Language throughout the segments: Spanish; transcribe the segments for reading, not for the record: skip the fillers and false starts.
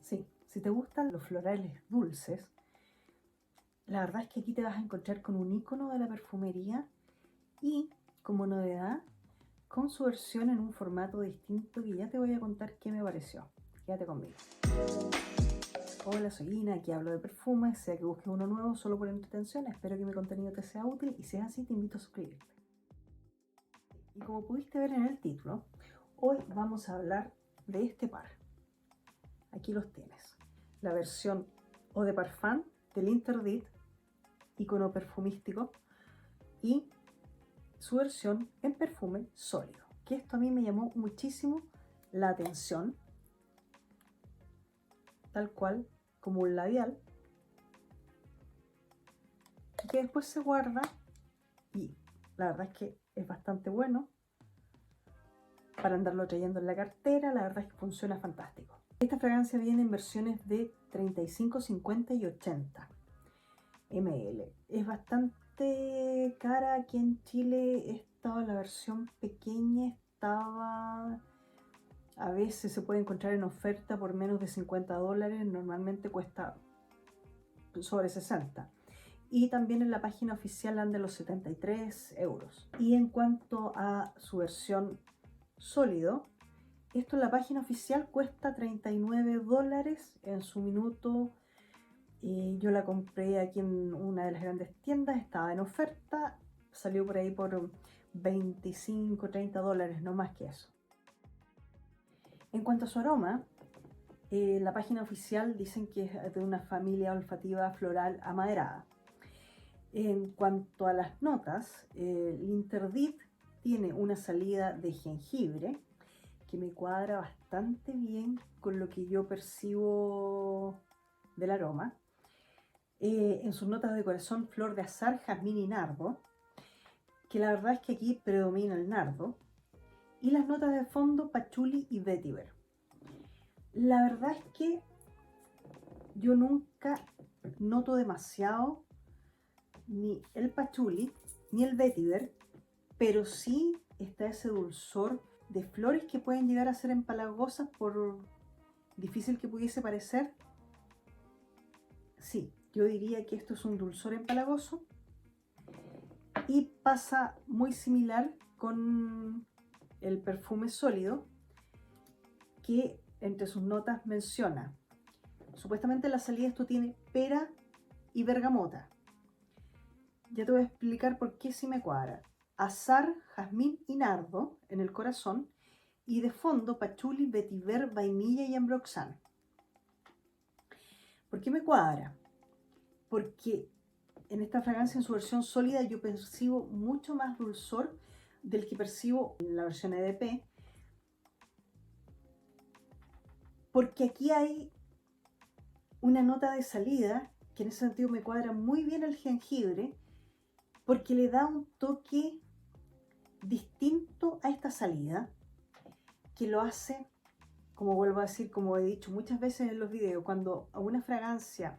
Sí, si te gustan los florales dulces, la verdad es que aquí te vas a encontrar con un icono de la perfumería y, como novedad, con su versión en un formato distinto que ya te voy a contar qué me pareció. Quédate conmigo. Hola, soy Ina, aquí hablo de perfumes, sea que busques uno nuevo solo por entretención, espero que mi contenido te sea útil y si es así te invito a suscribirte. Y como pudiste ver en el título, hoy vamos a hablar de este par. Aquí los tienes. La versión Eau de Parfum del Interdit, icono perfumístico, y su versión en perfume sólido, que esto a mí me llamó muchísimo la atención, tal cual como un labial, que después se guarda y la verdad es que es bastante bueno para andarlo trayendo en la cartera, la verdad es que funciona fantástico. Esta fragancia viene en versiones de 35, 50 y 80 ml. Es bastante cara aquí en Chile, estaba la versión pequeña, a veces se puede encontrar en oferta por menos de $50, normalmente cuesta sobre 60. Y también en la página oficial anda los 73 euros. Y en cuanto a su versión sólido, esto en la página oficial cuesta $39 en su minuto. Yo la compré aquí en una de las grandes tiendas, estaba en oferta, salió por ahí por 25, $30, no más que eso. En cuanto a su aroma, la página oficial dicen que es de una familia olfativa floral amaderada. En cuanto a las notas, el Interdit tiene una salida de jengibre que me cuadra bastante bien con lo que yo percibo del aroma. En sus notas de corazón, flor de azahar, jazmín y nardo, que la verdad es que aquí predomina el nardo. Y las notas de fondo, pachuli y vetiver. La verdad es que yo nunca noto demasiado ni el pachuli ni el vetiver, pero sí está ese dulzor de flores que pueden llegar a ser empalagosas por difícil que pudiese parecer. Sí, yo diría que esto es un dulzor empalagoso y pasa muy similar con el perfume sólido, que entre sus notas menciona, supuestamente la salida esto tiene pera y bergamota. Ya te voy a explicar por qué sí me cuadra. Azahar, jazmín y nardo en el corazón, y de fondo pachuli, vetiver, vainilla y ambroxan. ¿Por qué me cuadra? Porque en esta fragancia en su versión sólida yo percibo mucho más dulzor del que percibo en la versión EDP, porque aquí hay una nota de salida que en ese sentido me cuadra muy bien el jengibre, porque le da un toque distinto a esta salida, que lo hace, como vuelvo a decir, como he dicho muchas veces en los videos, cuando a una fragancia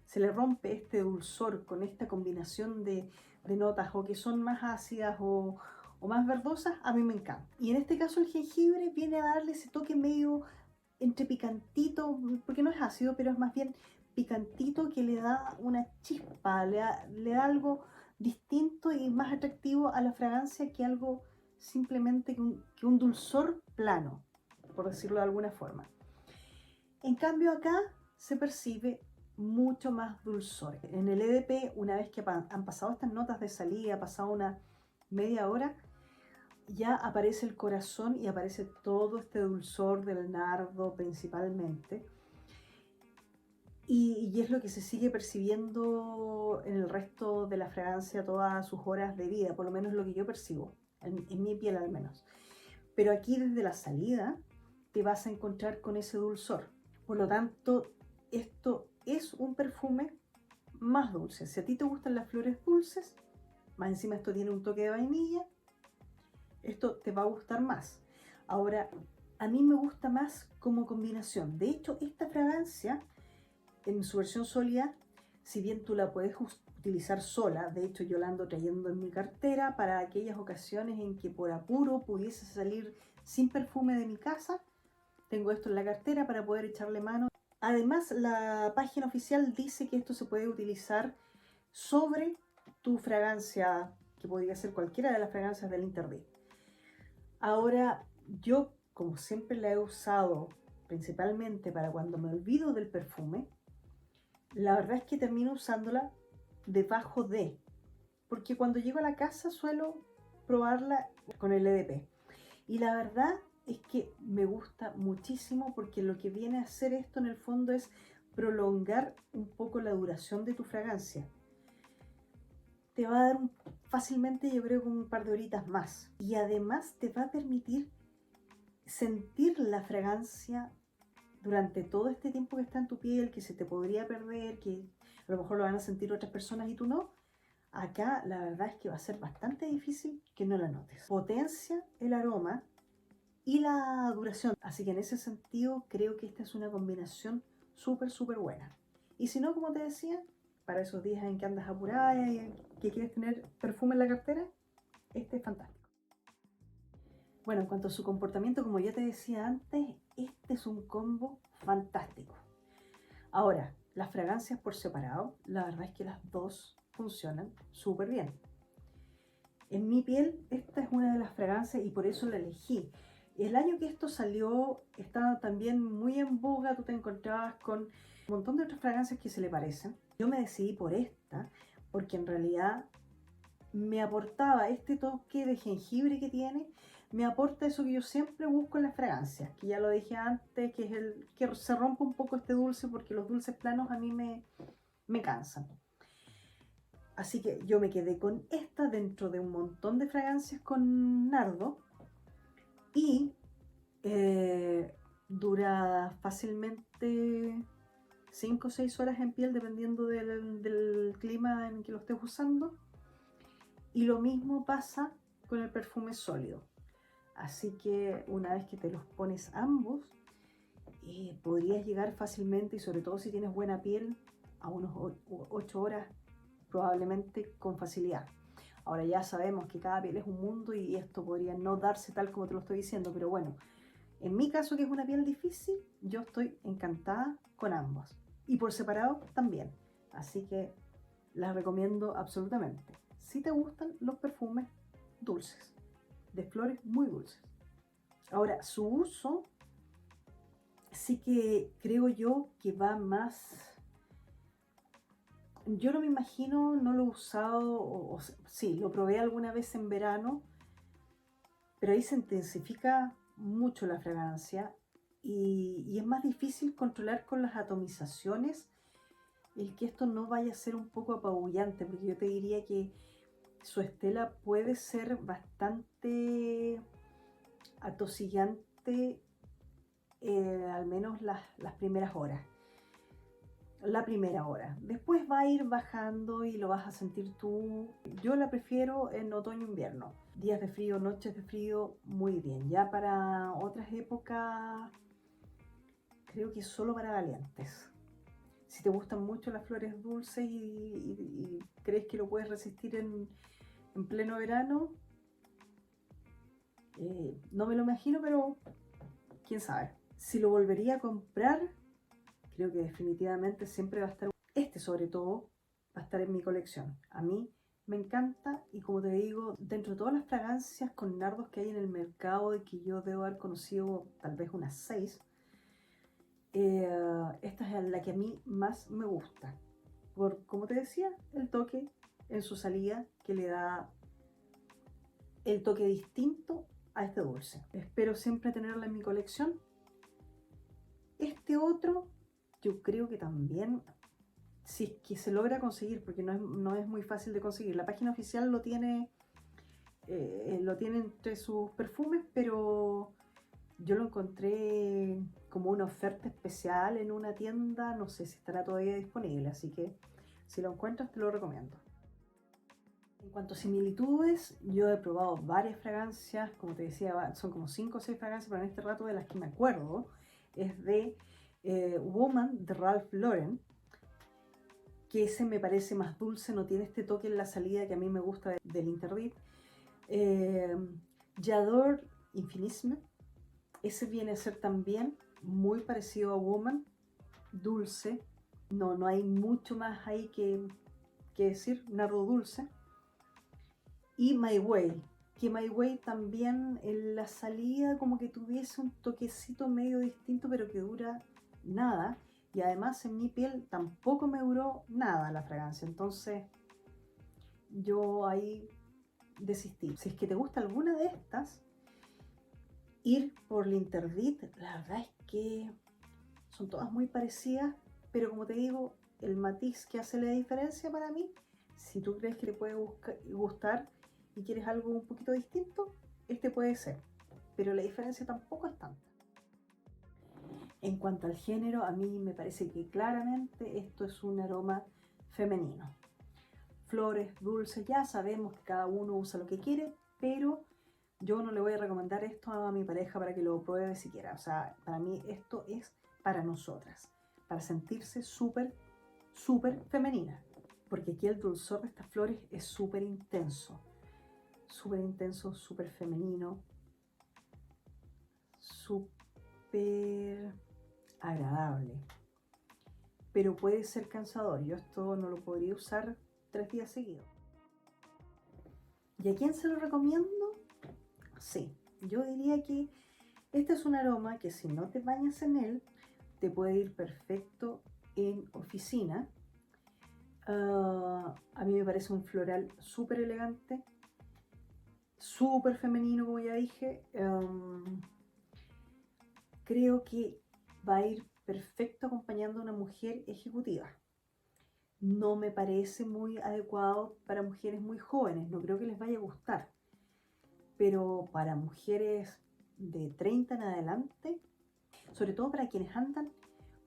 se le rompe este dulzor con esta combinación de notas o que son más ácidas o más verdosas, a mí me encanta. Y en este caso el jengibre viene a darle ese toque medio entre picantito, porque no es ácido, pero es más bien picantito, que le da una chispa, le da algo distinto y más atractivo a la fragancia que algo simplemente que un dulzor plano, por decirlo de alguna forma. En cambio acá se percibe mucho más dulzor. En el EDP, una vez que han pasado estas notas de salida, ha pasado una media hora, ya aparece el corazón y aparece todo este dulzor del nardo principalmente. Y es lo que se sigue percibiendo en el resto de la fragancia todas sus horas de vida, por lo menos lo que yo percibo, en mi piel al menos. Pero aquí desde la salida te vas a encontrar con ese dulzor. Por lo tanto, esto es un perfume más dulce. Si a ti te gustan las flores dulces, más encima esto tiene un toque de vainilla, esto te va a gustar más. Ahora, a mí me gusta más como combinación. De hecho, esta fragancia en su versión sólida, si bien tú la puedes utilizar sola, de hecho yo la ando trayendo en mi cartera para aquellas ocasiones en que por apuro pudiese salir sin perfume de mi casa, tengo esto en la cartera para poder echarle mano Además, la página oficial dice que esto se puede utilizar sobre tu fragancia, que podría ser cualquiera de las fragancias del Interdit. Ahora, yo, como siempre la he usado principalmente para cuando me olvido del perfume, la verdad es que termino usándola debajo de, porque cuando llego a la casa suelo probarla con el EDP. Y la verdad es que me gusta muchísimo porque lo que viene a hacer esto en el fondo es prolongar un poco la duración de tu fragancia. Te va a dar fácilmente, yo creo, un par de horitas más. Y además te va a permitir sentir la fragancia durante todo este tiempo que está en tu piel, que se te podría perder, que a lo mejor lo van a sentir otras personas y tú no. Acá la verdad es que va a ser bastante difícil que no la notes. Potencia el aroma y la duración. Así que en ese sentido creo que esta es una combinación súper buena. Y si no, como te decía, para esos días en que andas apurada y que quieres tener perfume en la cartera, este es fantástico. Bueno, en cuanto a su comportamiento, como ya te decía antes, este es un combo fantástico. Ahora, las fragancias por separado, la verdad es que las dos funcionan súper bien. En mi piel, esta es una de las fragancias y por eso la elegí. El año que esto salió, estaba también muy en boga, tú te encontrabas con un montón de otras fragancias que se le parecen. Yo me decidí por esta, porque en realidad me aportaba este toque de jengibre que tiene, me aporta eso que yo siempre busco en las fragancias, que ya lo dije antes, que es el que se rompe un poco este dulce, porque los dulces planos a mí me cansan. Así que yo me quedé con esta dentro de un montón de fragancias con nardo y dura fácilmente 5 o 6 horas en piel dependiendo del clima en que lo estés usando. Y lo mismo pasa con el perfume sólido. Así que una vez que te los pones ambos, podrías llegar fácilmente, y sobre todo si tienes buena piel, a unos 8 horas probablemente con facilidad. Ahora ya sabemos que cada piel es un mundo y esto podría no darse tal como te lo estoy diciendo, pero bueno, en mi caso que es una piel difícil, yo estoy encantada con ambos. Y por separado también. Así que las recomiendo absolutamente. Si te gustan los perfumes dulces, de flores muy dulces. Ahora, su uso sí que creo yo que va más. Yo no me imagino, no lo he usado, sí, lo probé alguna vez en verano, pero ahí se intensifica mucho la fragancia y es más difícil controlar con las atomizaciones el que esto no vaya a ser un poco apabullante, porque yo te diría que su estela puede ser bastante atosigante, al menos las primeras horas. La primera hora. Después va a ir bajando y lo vas a sentir tú. Yo la prefiero en otoño-invierno. Días de frío, noches de frío, muy bien. Ya para otras épocas, creo que es solo para valientes. Si te gustan mucho las flores dulces y crees que lo puedes resistir en pleno verano, no me lo imagino, pero quién sabe. Si lo volvería a comprar, creo que definitivamente siempre va a estar, este sobre todo, va a estar en mi colección. A mí me encanta y como te digo, dentro de todas las fragancias con nardos que hay en el mercado y que yo debo haber conocido tal vez unas 6, esta es la que a mí más me gusta. Por, como te decía, el toque en su salida que le da el toque distinto a este dulce. Espero siempre tenerla en mi colección. Este otro, yo creo que también, si es que se logra conseguir, porque no es muy fácil de conseguir. La página oficial lo tiene entre sus perfumes, pero yo lo encontré como una oferta especial en una tienda, no sé si estará todavía disponible, así que si lo encuentras te lo recomiendo. En cuanto a similitudes, yo he probado varias fragancias, como te decía, son como 5 o 6 fragancias, pero en este rato de las que me acuerdo es de Woman de Ralph Lauren, que ese me parece más dulce, no tiene este toque en la salida que a mí me gusta del Interdit. J'adore Infinissime, ese viene a ser también muy parecido a Woman, dulce. No hay mucho más ahí que decir, nardo dulce. Y My Way, que My Way también en la salida como que tuviese un toquecito medio distinto, pero que dura nada. Y además en mi piel tampoco me duró nada la fragancia. Entonces yo ahí desistí. Si es que te gusta alguna de estas, ir por L'Interdit, la verdad es que son todas muy parecidas, pero como te digo, el matiz que hace la diferencia para mí, si tú crees que te puede gustar y quieres algo un poquito distinto, este puede ser, pero la diferencia tampoco es tanta. En cuanto al género, a mí me parece que claramente esto es un aroma femenino. Flores, dulces, ya sabemos que cada uno usa lo que quiere, pero yo no le voy a recomendar esto a mi pareja para que lo pruebe siquiera. O sea, para mí esto es para nosotras, para sentirse súper, súper femenina. Porque aquí el dulzor de estas flores es súper intenso, súper femenino, súper agradable. Pero puede ser cansador. Yo esto no lo podría usar 3 días seguidos. ¿Y a quién se lo recomiendo? Sí, yo diría que este es un aroma que si no te bañas en él, te puede ir perfecto en oficina. A mí me parece un floral súper elegante, súper femenino, como ya dije. Creo que va a ir perfecto acompañando a una mujer ejecutiva. No me parece muy adecuado para mujeres muy jóvenes, no creo que les vaya a gustar. Pero para mujeres de 30 en adelante, sobre todo para quienes andan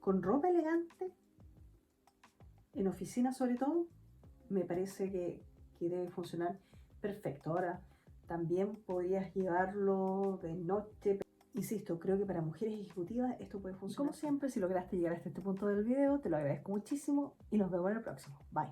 con ropa elegante, en oficina sobre todo, me parece que debe funcionar perfecto. Ahora, también podrías llevarlo de noche. Insisto, creo que para mujeres ejecutivas esto puede funcionar. Como siempre, si lograste llegar hasta este punto del video, te lo agradezco muchísimo y nos vemos en el próximo. Bye.